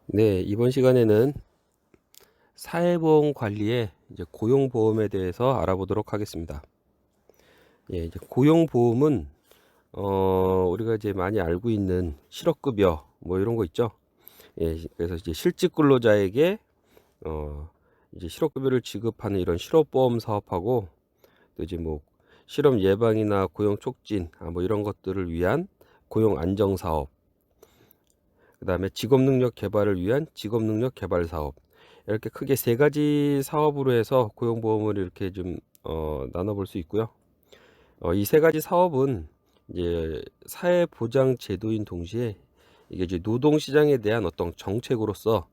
네, 이번 시간에는 사회보험 관리의 이제 고용보험에 대해서 알아보도록 하겠습니다. 예, 이제 고용보험은 우리가 이제 많이 알고 있는 실업급여 뭐 이런 거 있죠. 예, 그래서 이제 실직 근로자에게 이제 실업급여를 지급하는 이런 실업보험 사업하고 또 이제 뭐 실업 예방이나 고용 촉진 뭐 이런 것들을 위한 고용 안정 사업, 그다음에 직업 능력 개발을 위한 직업 능력 개발 사업, 이렇게 크게 세 가지 사업으로 해서 고용보험을 이렇게 좀 나눠볼 수 있고요. 이 세 가지 사업은 이제 사회보장 제도인 동시에 이게 이제 노동시장에 대한 어떤 정책으로서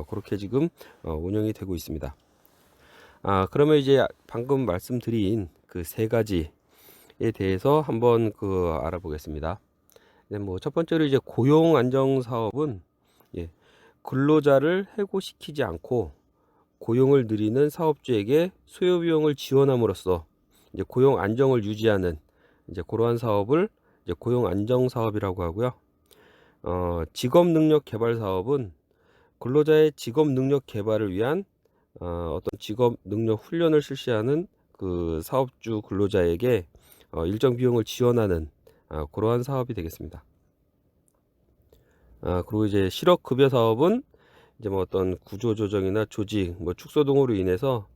그렇게 지금 운영이 되고 있습니다. 그러면 이제 방금 말씀드린 그 세 가지에 대해서 한번 알아보겠습니다. 네, 뭐 첫 번째로 이제 고용 안정 사업은, 예, 근로자를 해고시키지 않고 고용을 늘리는 사업주에게 수요 비용을 지원함으로써 이제 고용 안정을 유지하는 이제 그러한 사업을 이제 고용 안정 사업이라고 하고요. 직업 능력 개발 사업은 근로자의 직업 능력 개발을 위한 어떤 직업 능력 훈련을 실시하는 그 사업주 근로자에게 일정 비용을 지원하는 그러한 사업이 되겠습니다. 그리고 이제 실업급여 사업은 이제 뭐 어떤 구조조정이나 조직, 뭐 축소 등으로 인해서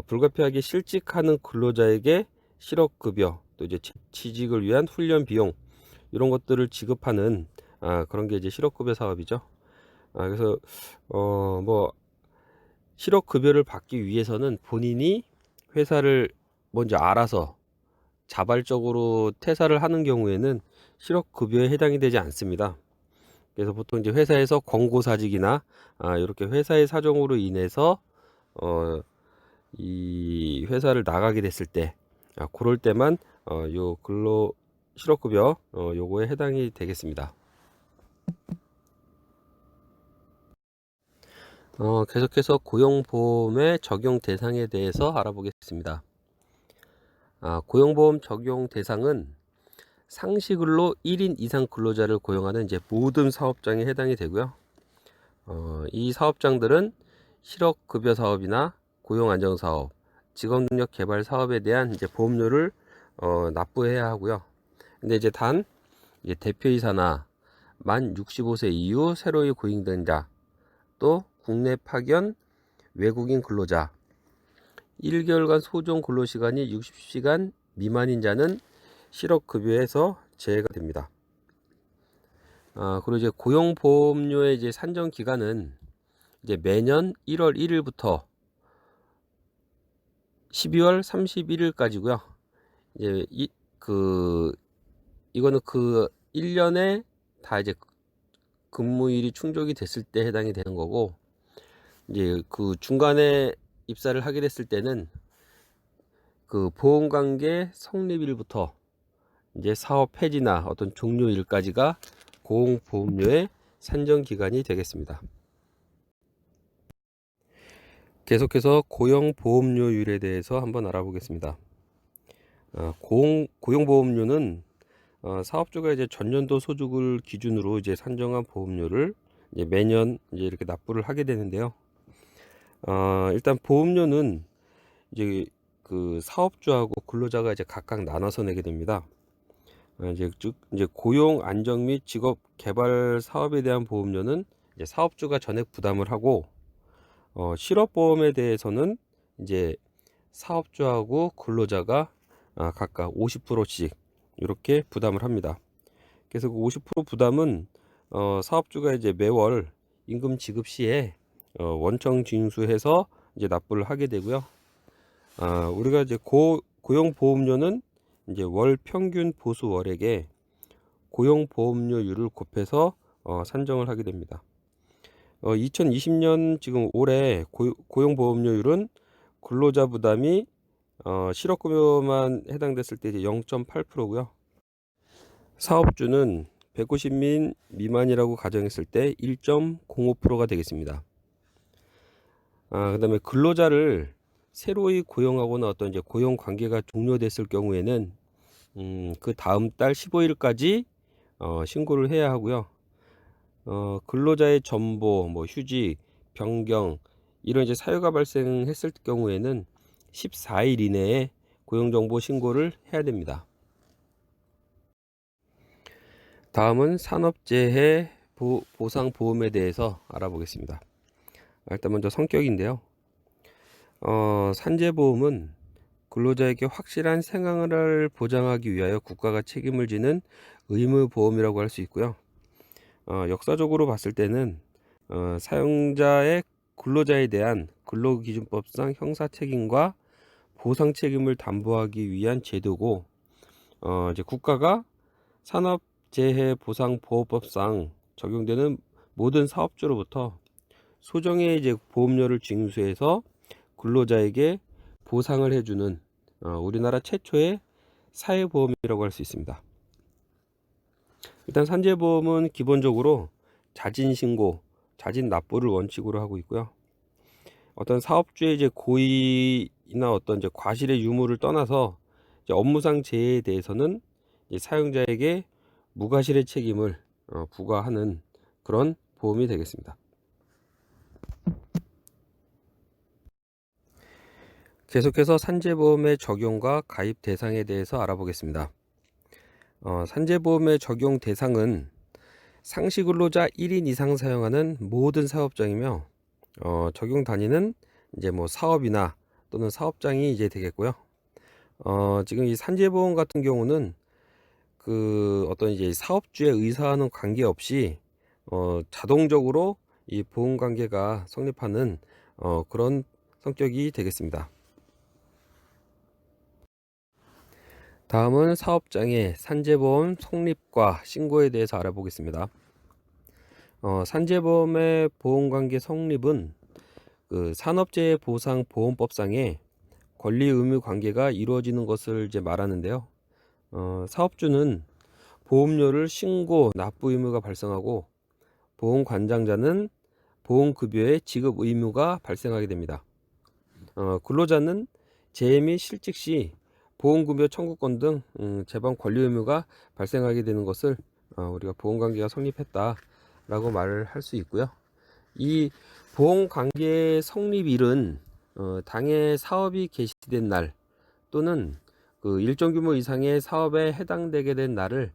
불가피하게 실직하는 근로자에게 실업급여, 또 이제 취직을 위한 훈련 비용 이런 것들을 지급하는 그런 게 이제 실업급여 사업이죠. 그래서 뭐 실업급여를 받기 위해서는 본인이 회사를 먼저 알아서 자발적으로 퇴사를 하는 경우에는 실업급여에 해당이 되지 않습니다. 그래서 보통 이제 회사에서 권고사직이나 이렇게 회사의 사정으로 인해서 이 회사를 나가게 됐을 때, 그럴 때만 요 근로 실업급여 요거에 해당이 되겠습니다. 계속해서 고용보험의 적용 대상에 대해서 알아보겠습니다. 고용보험 적용 대상은 상시근로 1인 이상 근로자를 고용하는 이제 모든 사업장에 해당이 되고요. 이 사업장들은 실업급여 사업이나 고용안정사업, 직업능력 개발 사업에 대한 이제 보험료를 납부해야 하고요. 근데 이제 단 이제 대표이사나 만 65세 이후 새로이 고용된 자, 또 국내 파견 외국인 근로자, 1개월간 소정 근로시간이 60시간 미만인 자는 실업급여에서 제외가 됩니다. 그리고 이제 고용보험료의 이제 산정 기간은 이제 매년 1월 1일부터 12월 31일까지고요. 이제 이거는 그 1년에 다 이제 근무일이 충족이 됐을 때 해당이 되는 거고, 이제 그 중간에 입사를 하게 됐을 때는 그 보험관계 성립일부터 이제 사업 폐지나 어떤 종료일까지가 고용보험료의 산정 기간이 되겠습니다. 계속해서 고용보험료율에 대해서 한번 알아보겠습니다. 고용보험료는 사업주가 이제 전년도 소득을 기준으로 이제 산정한 보험료를 이제 매년 이제 이렇게 납부를 하게 되는데요. 일단 보험료는 이제 그 사업주하고 근로자가 이제 각각 나눠서 내게 됩니다. 이제 즉 이제 고용 안정 및 직업 개발 사업에 대한 보험료는 이제 사업주가 전액 부담을 하고, 실업보험에 대해서는 이제 사업주하고 근로자가 각각 50%씩 이렇게 부담을 합니다. 그래서 그 50% 부담은 사업주가 이제 매월 임금 지급 시에 원청 징수해서 이제 납부를 하게 되고요. 우리가 이제 고용보험료는 이제 월 평균 보수 월액에 고용보험료율을 곱해서 산정을 하게 됩니다. 2020년 지금 올해 고용보험료율은 근로자 부담이 실업급여만 해당됐을 때 이제 0.8%고요. 사업주는 150민 미만이라고 가정했을 때 1.05%가 되겠습니다. 그다음에 근로자를 새로이 고용하거나 어떤 이제 고용 관계가 종료됐을 경우에는 그 다음 달 15일까지 신고를 해야 하고요. 근로자의 전보, 뭐 휴직, 변경 이런 이제 사유가 발생했을 경우에는 14일 이내에 고용정보 신고를 해야 됩니다. 다음은 산업재해 보상보험에 대해서 알아보겠습니다. 일단 먼저 성격인데요. 산재보험은 근로자에게 확실한 생활을 보장하기 위하여 국가가 책임을 지는 의무보험이라고 할 수 있고요. 역사적으로 봤을 때는 사용자의 근로자에 대한 근로기준법상 형사책임과 보상책임을 담보하기 위한 제도고, 이제 국가가 산업재해보상보호법상 적용되는 모든 사업주로부터 소정의 이제 보험료를 징수해서 근로자에게 보상을 해주는 우리나라 최초의 사회보험이라고 할 수 있습니다. 일단 산재보험은 기본적으로 자진신고, 자진납부를 원칙으로 하고 있고요. 어떤 사업주의 이제 고의나 어떤 이제 과실의 유무를 떠나서 이제 업무상 재해에 대해서는 이제 사용자에게 무과실의 책임을 부과하는 그런 보험이 되겠습니다. 계속해서 산재보험의 적용과 가입 대상에 대해서 알아보겠습니다. 산재보험의 적용 대상은 상시근로자 1인 이상 사용하는 모든 사업장이며, 적용 단위는 이제 뭐 사업이나 또는 사업장이 이제 되겠고요. 지금 이 산재보험 같은 경우는 그 어떤 이제 사업주의 의사와는 관계없이 자동적으로 이 보험 관계가 성립하는 그런 성격이 되겠습니다. 다음은 사업장의 산재보험 성립과 신고에 대해서 알아보겠습니다. 산재보험의 보험관계 성립은 그 산업재해보상보험법상의 권리 의무 관계가 이루어지는 것을 이제 말하는데요. 사업주는 보험료를 신고 납부 의무가 발생하고, 보험관장자는 보험급여의 지급 의무가 발생하게 됩니다. 근로자는 재해 및 실직 시 보험급여 청구권 등 재반 권리 의무가 발생하게 되는 것을 우리가 보험관계가 성립했다라고 말을 할 수 있고요. 이 보험관계 성립일은 당해 사업이 개시된 날 또는 그 일정 규모 이상의 사업에 해당되게 된 날을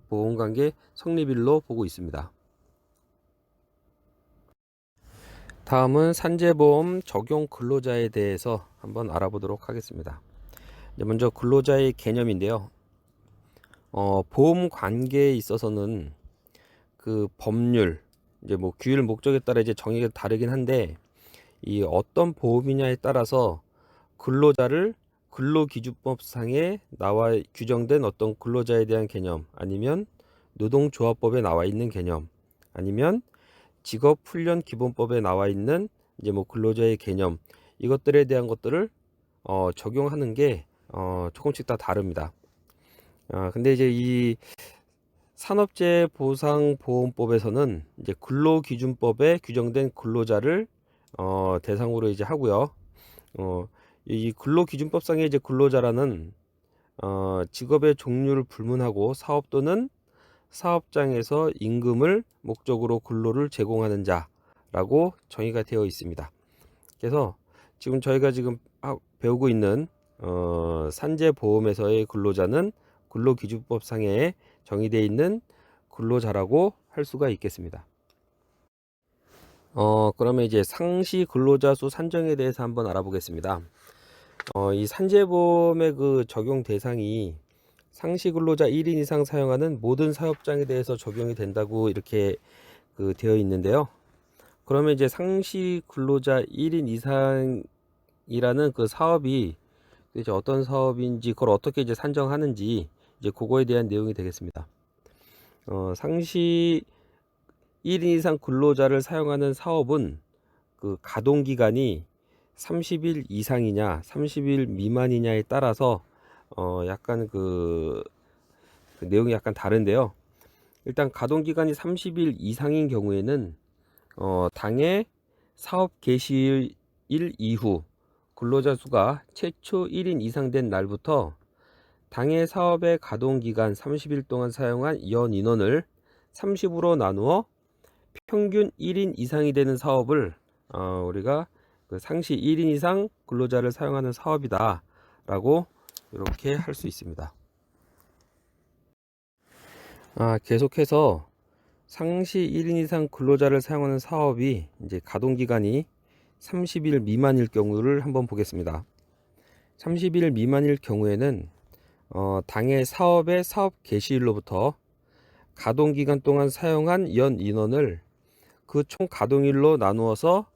보험관계 성립일로 보고 있습니다. 다음은 산재보험 적용 근로자에 대해서 한번 알아보도록 하겠습니다. 먼저 근로자의 개념인데요. 보험 관계에 있어서는 그 법률, 이제 뭐 규율 목적에 따라 이제 정의가 다르긴 한데, 이 어떤 보험이냐에 따라서 근로자를 근로기준법상에 나와 규정된 어떤 근로자에 대한 개념, 아니면 노동조합법에 나와 있는 개념, 아니면 직업훈련기본법에 나와 있는 이제 뭐 근로자의 개념, 이것들에 대한 것들을 적용하는 게 조금씩 다 다릅니다. 근데 이제 이 산업재해보상보험법에서는 이제 근로기준법에 규정된 근로자를 대상으로 이제 하고요. 이 근로기준법상의 이제 근로자라는 직업의 종류를 불문하고 사업 또는 사업장에서 임금을 목적으로 근로를 제공하는 자라고 정의가 되어 있습니다. 그래서 지금 저희가 지금 배우고 있는 산재보험에서의 근로자는 근로기준법상에 정의되어 있는 근로자라고 할 수가 있겠습니다. 그러면 이제 상시 근로자 수 산정에 대해서 한번 알아보겠습니다. 이 산재보험의 그 적용 대상이 상시 근로자 1인 이상 사용하는 모든 사업장에 대해서 적용이 된다고 이렇게 그 되어 있는데요. 그러면 이제 상시 근로자 1인 이상이라는 그 사업이 이제 어떤 사업인지, 그걸 어떻게 이제 산정하는지, 이제 그거에 대한 내용이 되겠습니다. 상시 1인 이상 근로자를 사용하는 사업은 그 가동 기간이 30일 이상이냐 30일 미만이냐에 따라서 약간 그 내용이 약간 다른데요. 일단 가동 기간이 30일 이상인 경우에는 당해 사업 개시일 이후 근로자 수가 최초 1인 이상 된 날부터 당해 사업의 가동 기간 30일 동안 사용한 연 인원을 30으로 나누어 평균 1인 이상이 되는 사업을 우리가 그 상시 1인 이상 근로자를 사용하는 사업이다 라고 이렇게 할 수 있습니다. 계속해서 상시 1인 이상 근로자를 사용하는 사업이 이제 가동기간이 30일 미만일 경우를 한번 보겠습니다. 30일 미만일 경우에는 당해 사업의 사업 개시일로부터 가동기간 동안 사용한 연 인원을 그 총 가동일로 나누어서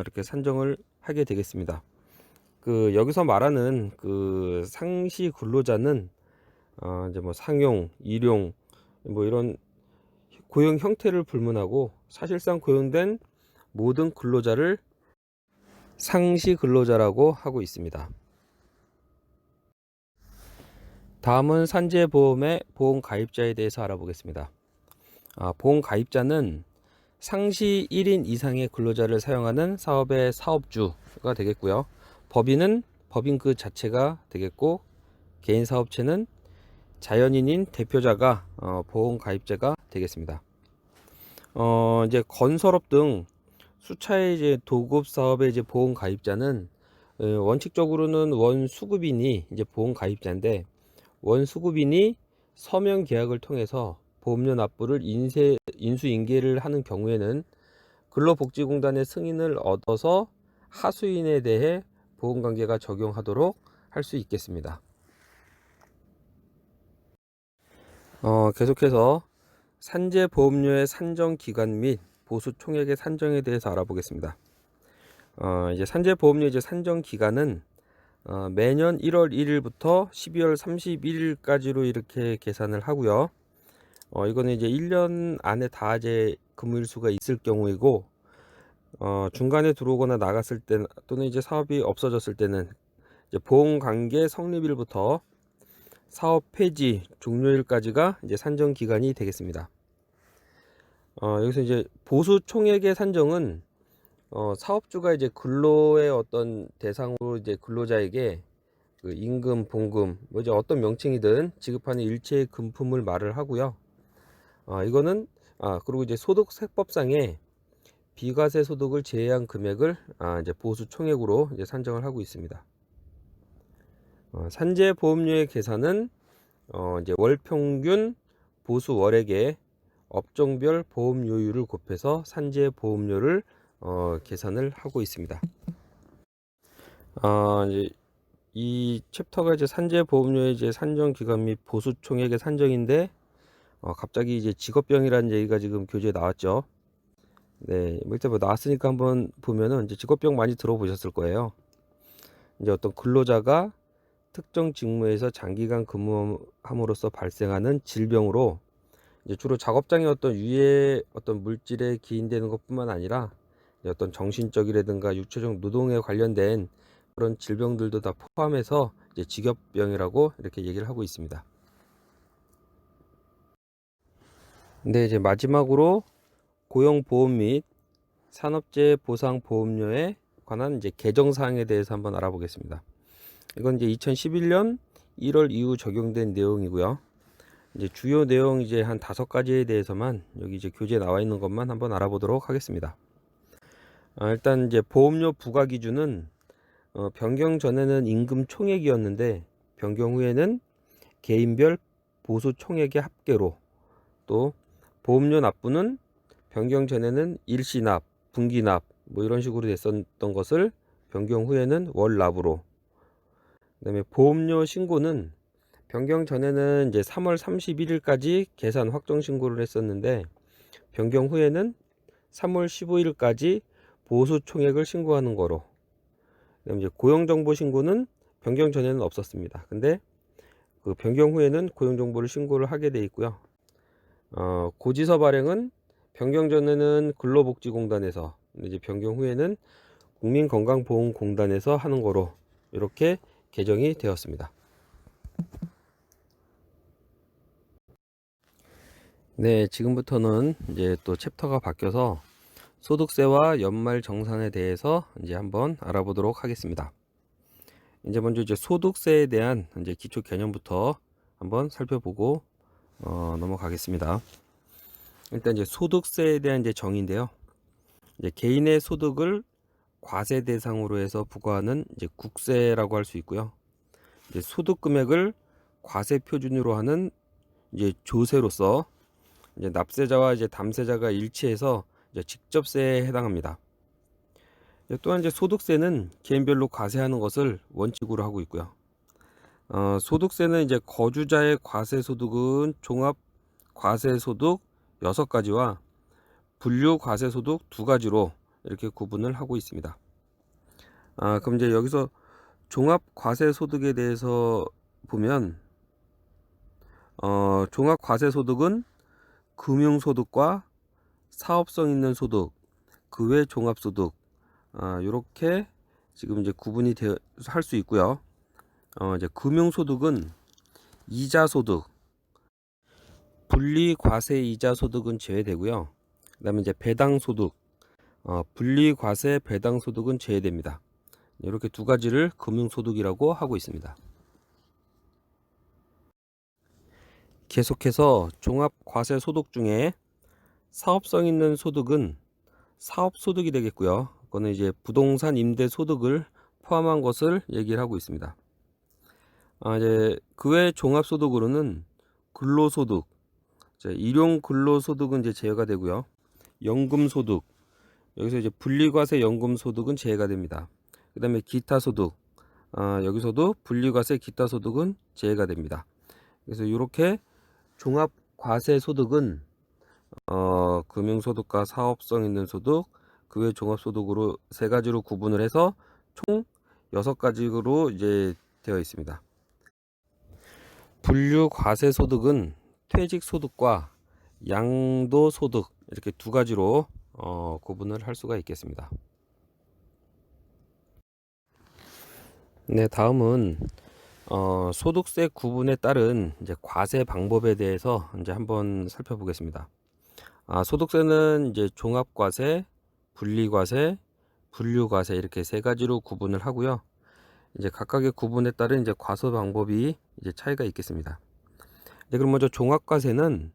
이렇게 산정을 하게 되겠습니다. 그 여기서 말하는 그 상시 근로자는 이제 뭐 상용, 일용 뭐 이런 고용 형태를 불문하고 사실상 고용된 모든 근로자를 상시 근로자라고 하고 있습니다. 다음은 산재보험의 보험 가입자에 대해서 알아보겠습니다. 보험 가입자는 상시 1인 이상의 근로자를 사용하는 사업의 사업주가 되겠고요. 법인은 법인 그 자체가 되겠고, 개인 사업체는 자연인인 대표자가 보험 가입자가 되겠습니다. 이제 건설업 등 수차의 이제 도급 사업의 이제 보험 가입자는 원칙적으로는 원수급인이 이제 보험 가입자인데, 원수급인이 서명 계약을 통해서 보험료 납부를 인수인계를 하는 경우에는 근로복지공단의 승인을 얻어서 하수인에 대해 보험관계가 적용하도록 할 수 있겠습니다. 계속해서 산재보험료의 산정기간 및 보수 총액의 산정에 대해서 알아보겠습니다. 이제 산재보험료 이제 산정기간은 매년 1월 1일부터 12월 31일까지로 이렇게 계산을 하고요. 이거는 이제 1년 안에 다 이제 근무일수가 있을 경우이고, 중간에 들어오거나 나갔을 때 또는 이제 사업이 없어졌을 때는 이제 보험관계 성립일부터 사업 폐지 종료일까지가 이제 산정 기간이 되겠습니다. 여기서 이제 보수 총액의 산정은 사업주가 이제 근로의 어떤 대상으로 이제 근로자에게 그 임금, 봉금, 뭐 이제 어떤 명칭이든 지급하는 일체의 금품을 말을 하고요. 이거는 그리고 이제 소득세법상에 비과세 소득을 제외한 금액을 이제 보수 총액으로 이제 산정을 하고 있습니다. 산재보험료의 계산은 이제 월 평균 보수 월액에 업종별 보험료율을 곱해서 산재보험료를 계산을 하고 있습니다. 이제 이 챕터가 이제 산재보험료의 이제 산정 기간 및 보수 총액의 산정인데, 갑자기 이제 직업병이라는 얘기가 지금 교재에 나왔죠. 네, 일단 뭐 나왔으니까 한번 보면은 이제 직업병 많이 들어보셨을 거예요. 이제 어떤 근로자가 특정 직무에서 장기간 근무함으로써 발생하는 질병으로 이제 주로 작업장의 어떤 유해 어떤 물질에 기인되는 것뿐만 아니라 어떤 정신적이라든가 육체적 노동에 관련된 그런 질병들도 다 포함해서 이제 직업병이라고 이렇게 얘기를 하고 있습니다. 근데 이제 마지막으로 고용보험 및 산업재해 보상보험료에 관한 이제 개정 사항에 대해서 한번 알아보겠습니다. 이건 이제 2011년 1월 이후 적용된 내용이고요. 이제 주요 내용 이제 한 5가지에 대해서만 여기 이제 교재에 나와 있는 것만 한번 알아보도록 하겠습니다. 일단 이제 보험료 부과 기준은 변경 전에는 임금 총액이었는데 변경 후에는 개인별 보수 총액의 합계로, 또 보험료 납부는 변경 전에는 일시납, 분기납 뭐 이런 식으로 됐었던 것을 변경 후에는 월납으로, 그다음에 보험료 신고는 변경 전에는 이제 3월 31일까지 계산 확정 신고를 했었는데 변경 후에는 3월 15일까지 보수 총액을 신고하는 거로, 그다음에 이제 고용 정보 신고는 변경 전에는 없었습니다. 근데 그 변경 후에는 고용 정보를 신고를 하게 돼 있고요. 고지서 발행은 변경 전에는 근로복지공단에서, 이제 변경 후에는 국민건강보험공단에서 하는 거로 이렇게 개정이 되었습니다. 네, 지금부터는 이제 또 챕터가 바뀌어서 소득세와 연말 정산에 대해서 이제 한번 알아보도록 하겠습니다. 이제 먼저 이제 소득세에 대한 이제 기초 개념부터 한번 살펴보고 넘어가겠습니다. 일단 이제 소득세에 대한 이제 정의인데요. 이제 개인의 소득을 과세 대상으로 해서 부과하는 이제 국세라고 할 수 있고요. 이제 소득 금액을 과세 표준으로 하는 이제 조세로서 이제 납세자와 이제 담세자가 일치해서 이제 직접세에 해당합니다. 또한 이제 소득세는 개인별로 과세하는 것을 원칙으로 하고 있고요. 소득세는 이제 거주자의 과세소득은 종합 과세소득 6가지와 분류 과세소득 2가지로 이렇게 구분을 하고 있습니다. 그럼 이제 여기서 종합 과세소득에 대해서 보면 종합 과세소득은 금융소득과 사업성 있는 소득, 그 외 종합소득 이렇게 지금 이제 구분이 할 수 있고요. 이제 금융소득은 이자소득, 분리과세 이자소득은 제외되고요. 그다음에 이제 배당소득, 분리과세 배당소득은 제외됩니다. 이렇게 2가지를 금융소득이라고 하고 있습니다. 계속해서 종합과세소득 중에 사업성 있는 소득은 사업소득이 되겠고요. 그거는 이제 부동산 임대 소득을 포함한 것을 얘기를 하고 있습니다. 이제 그 외 종합소득으로는 근로소득, 일용 근로소득은 이제 제외가 되고요. 연금소득, 여기서 이제 분리과세 연금소득은 제외가 됩니다. 그 다음에 기타소득, 여기서도 분리과세 기타소득은 제외가 됩니다. 그래서 이렇게 종합과세소득은 금융소득과 사업성 있는 소득, 그 외 종합소득으로 3가지로 구분을 해서 총 6가지로 이제 되어 있습니다. 분류과세소득은 퇴직소득과 양도소득 이렇게 2가지로 구분을 할 수가 있겠습니다. 네, 다음은 소득세 구분에 따른 이제 과세 방법에 대해서 이제 한번 살펴보겠습니다. 소득세는 이제 종합과세, 분리과세, 분류과세 이렇게 3가지로 구분을 하고요. 이제 각각의 구분에 따른 이제 과세 방법이 이제 차이가 있겠습니다. 그럼 먼저 종합과세는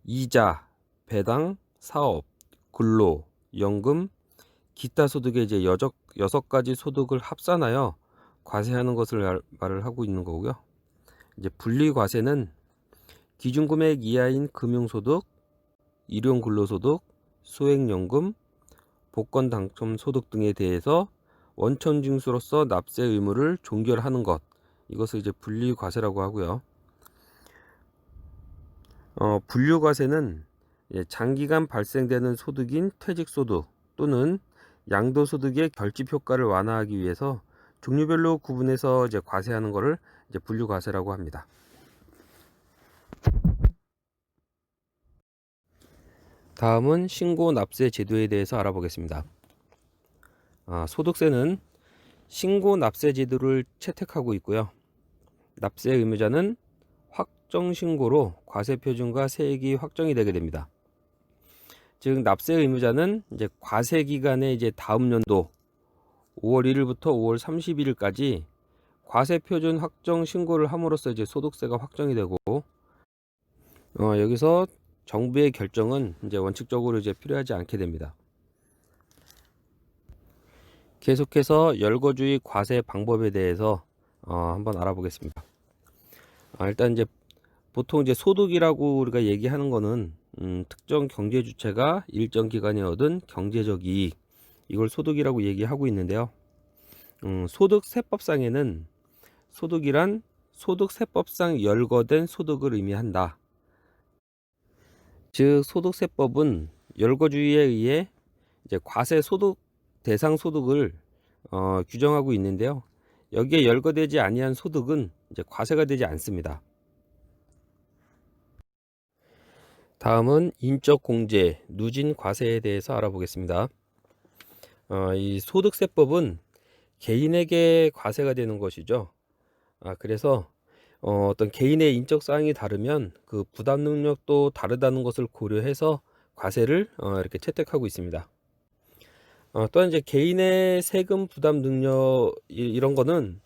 이자, 배당, 사업, 근로, 연금, 기타 소득의 이제 6가지 소득을 합산하여 과세하는 것을 말을 하고 있는 거고요. 이제 분리과세는 기준금액 이하인 금융소득, 일용근로소득, 소액연금, 복권당첨소득 등에 대해서 원천징수로서 납세 의무를 종결하는 것, 이것을 이제 분리과세라고 하고요. 분류과세는 장기간 발생되는 소득인 퇴직소득 또는 양도소득의 결집효과를 완화하기 위해서 종류별로 구분해서 이제 과세하는 것을 이제 분류과세라고 합니다. 다음은 신고 납세 제도에 대해서 알아보겠습니다. 소득세는 신고 납세 제도를 채택하고 있고요. 납세 의무자는 확정 신고로 과세 표준과 세액이 확정이 되게 됩니다. 즉 납세 의무자는 이제 과세 기간에 이제 다음 연도 5월 1일부터 5월 31일까지 과세 표준 확정 신고를 함으로써 이제 소득세가 확정이 되고 여기서 정부의 결정은 이제 원칙적으로 이제 필요하지 않게 됩니다. 계속해서 열거주의 과세 방법에 대해서 한번 알아보겠습니다. 일단 이제 보통 이제 소득이라고 우리가 얘기하는 거는 특정 경제 주체가 일정 기간에 얻은 경제적 이익, 이걸 소득이라고 얘기하고 있는데요. 소득세법상에는 소득이란 소득세법상 열거된 소득을 의미한다. 즉 소득세법은 열거주의에 의해 이제 과세 소득 대상 소득을 규정하고 있는데요. 여기에 열거되지 아니한 소득은 이제 과세가 되지 않습니다. 다음은 인적 공제, 누진 과세에 대해서 알아보겠습니다. 이 소득세법은 개인에게 과세가 되는 것이죠. 그래서 어떤 개인의 인적 사항이 다르면 그 부담 능력도 다르다는 것을 고려해서 과세를 이렇게 채택하고 있습니다. 또한 이제 개인의 세금 부담 능력 이런 거는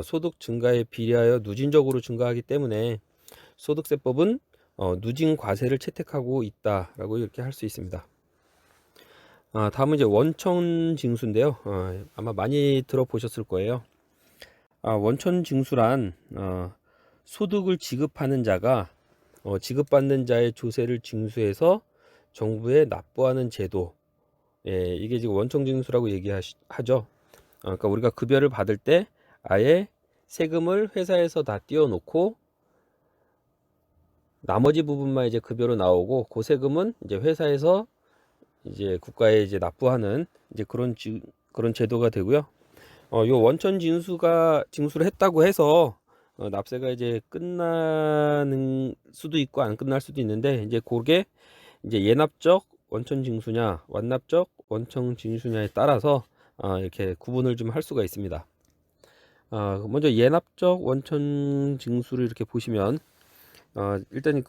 소득 증가에 비례하여 누진적으로 증가하기 때문에 소득세법은 누진 과세를 채택하고 있다라고 이렇게 할 수 있습니다. 다음은 이제 원천 징수인데요. 아마 많이 들어보셨을 거예요. 원천 징수란 소득을 지급하는 자가 지급받는 자의 조세를 징수해서 정부에 납부하는 제도. 예, 이게 지금 원천 징수라고 얘기하죠. 그러니까 우리가 급여를 받을 때 아예 세금을 회사에서 다 띄워놓고 나머지 부분만 이제 급여로 나오고 그 세금은 이제 회사에서 이제 국가에 이제 납부하는 이제 그런 제도가 되고요. 요 원천 징수를 했다고 해서 납세가 이제 끝나는 수도 있고 안 끝날 수도 있는데 이제 그게 이제 예납적 원천 징수냐 완납적 원천 징수냐에 따라서 이렇게 구분을 좀 할 수가 있습니다. 먼저 예납적 원천 징수를 이렇게 보시면 일단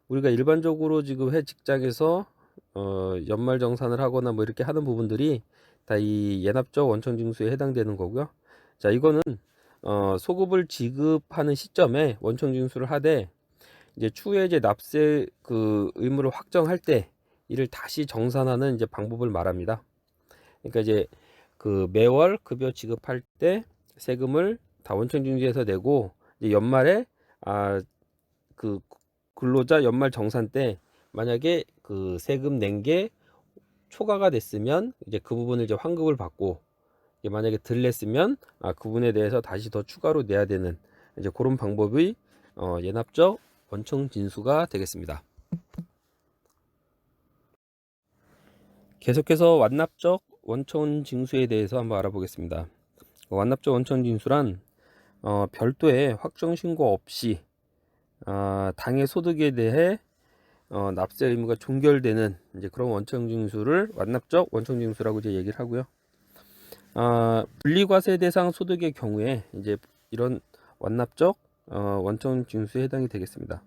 우리가 일반적으로 지금 회 직장에서 연말 정산을 하거나 뭐 이렇게 하는 부분들이 다 이 예납적 원천 징수에 해당되는 거고요. 자, 이거는 소급을 지급하는 시점에 원천 징수를 하되 이제 추후에 이제 납세 의무를 확정할 때 이를 다시 정산하는 이제 방법을 말합니다. 그러니까 이제 매월 급여 지급할 때 세금을 다 원천 징수해서 내고 이제 연말에 근로자 연말 정산 때 만약에 세금 낸 게 초과가 됐으면 이제 그 부분을 이제 환급을 받고 만약에 덜 냈으면 그 부분에 대해서 다시 더 추가로 내야 되는 이제 그런 방법의 예납적 원천 징수가 되겠습니다. 계속해서 완납적 원천 징수에 대해서 한번 알아보겠습니다. 완납적 원천 징수란 별도의 확정 신고 없이 당의 소득에 대해 납세 의무가 종결되는 이제 그런 원천 징수를 완납적 원천 징수라고 이제 얘기를 하고요. 분리과세 대상 소득의 경우에 이제 이런 완납적 원천 징수에 해당이 되겠습니다.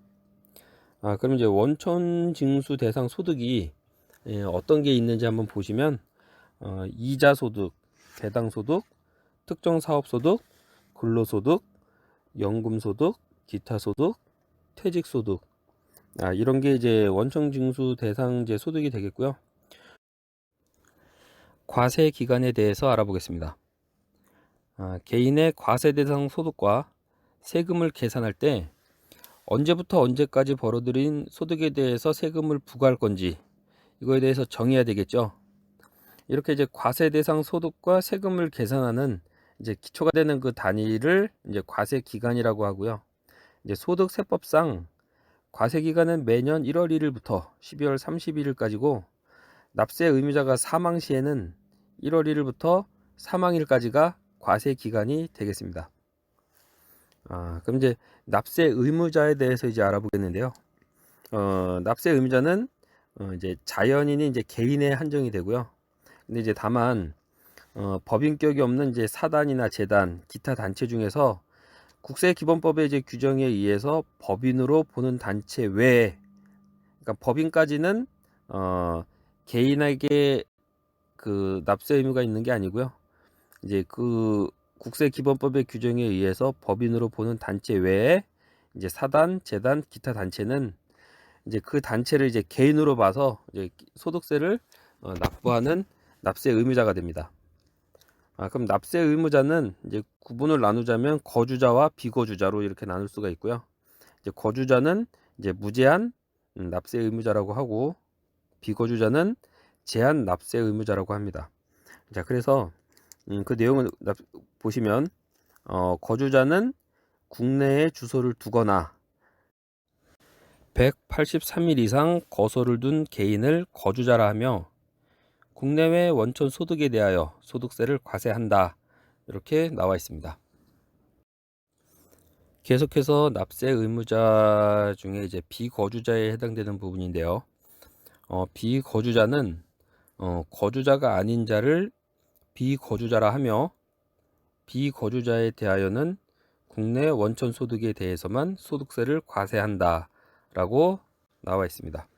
그럼 이제 원천 징수 대상 소득이 어떤 게 있는지 한번 보시면 이자 소득, 배당 소득, 특정 사업 소득, 근로소득, 연금 소득, 기타 소득, 퇴직 소득 이런 게 이제 원천 징수 대상제 소득이 되겠고요. 과세 기간에 대해서 알아보겠습니다. 개인의 과세 대상 소득과 세금을 계산할 때 언제부터 언제까지 벌어들인 소득에 대해서 세금을 부과할 건지 이거에 대해서 정해야 되겠죠. 이렇게 이제 과세 대상 소득과 세금을 계산하는 이제 기초가 되는 그 단위를 이제 과세 기간이라고 하고요. 이제 소득세법상 과세 기간은 매년 1월 1일부터 12월 31일까지고 납세 의무자가 사망 시에는 1월 1일부터 사망일까지가 과세 기간이 되겠습니다. 그럼 이제 납세 의무자에 대해서 이제 알아보겠는데요. 납세 의무자는 이제 자연인이 이제 개인에 한정이 되고요. 근데 이제 다만 법인격이 없는 이제 사단이나 재단, 기타 단체 중에서 국세기본법의 이제 규정에 의해서 법인으로 보는 단체 외에, 그러니까 법인까지는 개인에게 납세 의무가 있는 게 아니고요. 이제 국세기본법의 규정에 의해서 법인으로 보는 단체 외에 이제 사단, 재단, 기타 단체는 이제 그 단체를 이제 개인으로 봐서 이제 소득세를 납부하는 납세 의무자가 됩니다. 그럼 납세 의무자는 이제 구분을 나누자면 거주자와 비거주자로 이렇게 나눌 수가 있고요. 이제 거주자는 이제 무제한 납세 의무자라고 하고 비거주자는 제한 납세 의무자라고 합니다. 자, 그래서 그 내용을 보시면 거주자는 국내에 주소를 두거나 183일 이상 거소를 둔 개인을 거주자라 하며 국내외 원천 소득에 대하여 소득세를 과세한다. 이렇게 나와 있습니다. 계속해서 납세 의무자 중에 이제 비거주자에 해당되는 부분인데요. 비거주자는 거주자가 아닌 자를 비거주자라 하며 비거주자에 대하여는 국내 원천 소득에 대해서만 소득세를 과세한다 라고 나와 있습니다.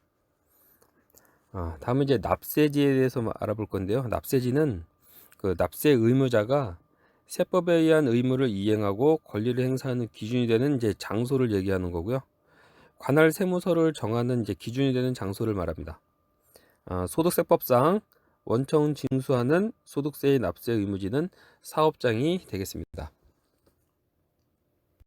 다음은 이제 납세지에 대해서 알아볼 건데요. 납세지는 납세 의무자가 세법에 의한 의무를 이행하고 권리를 행사하는 기준이 되는 이제 장소를 얘기하는 거고요. 관할 세무서를 정하는 이제 기준이 되는 장소를 말합니다. 소득세법상 원청 징수하는 소득세의 납세 의무지는 사업장이 되겠습니다.